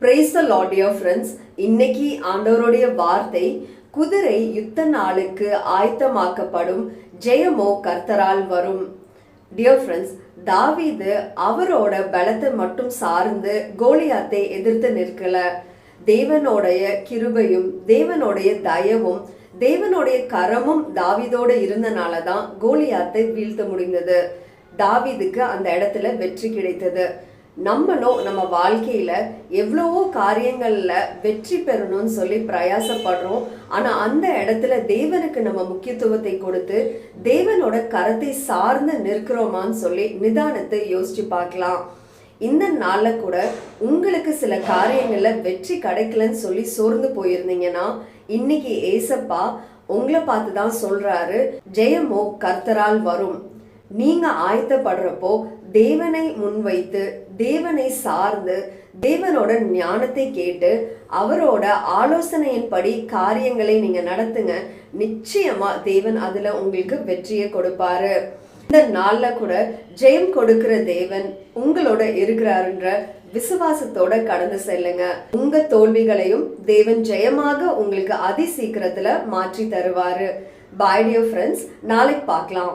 Praise the Lord, dear friends. இன்னைக்கு ஆண்டவருடைய வார்த்தை குதிரை யுத்த நாளுக்கு ஆயத்தமாக்கப்படும், ஜெயமோ கர்த்தரால் வரும். Dear friends, தாவீது அவரோட பலத்தை மட்டும் சார்ந்து கோலியாத்தை எதிர்த்து நிற்கல. தேவனுடைய கிருபையும் தேவனுடைய தயவும் தேவனுடைய கரமும் தாவீதோட இருந்தனால தான் கோலியாத்தை வீழ்த்த முடிந்தது. தாவீதுக்கு அந்த இடத்துல வெற்றி கிடைத்தது. நம்மளும் நம்ம வாழ்க்கையில எவ்வளவோ காரியங்கள்ல வெற்றி பெறணும்னு சொல்லி பிரயாசப்படுறோம். ஆனா அந்த இடத்துல தேவனுக்கு நம்ம முக்கியத்துவத்தை கொடுத்து தேவனோட கரத்தை சார்ந்து நிற்கிறோமான்னு சொல்லி நிதானத்தை யோசிச்சு பார்க்கலாம். இந்த நாள்ல கூட உங்களுக்கு சில காரியங்கள்ல வெற்றி கிடைக்கலன்னு சொல்லி சோர்ந்து போயிருந்தீங்கன்னா, இன்னைக்கு ஏசப்பா உங்களை பார்த்து தான் சொல்றாரு, ஜெயமோ கர்த்தரால் வரும். நீங்க ஆயத்தப்படுறப்போ தேவனை முன்வைத்து தேவனை சார்ந்து தேவனோட ஞானத்தை கேட்டு அவரோட ஆலோசனையின்படி காரியங்களை நீங்க நடத்துங்க. நிச்சயமா தேவன் அதுல உங்களுக்கு வெற்றியை கொடுப்பாரு. இந்த நாள்ல கூட ஜெயம் கொடுக்கிற தேவன் உங்களோட இருக்கிறாருன்ற விசுவாசத்தோட கடந்து செல்லுங்க. உங்க தோல்விகளையும் தேவன் ஜெயமாக உங்களுக்கு அதி சீக்கிரத்துல மாற்றி தருவாரு. பாய் டியர் ஃப்ரெண்ட்ஸ், நாளைக்கு பார்க்கலாம்.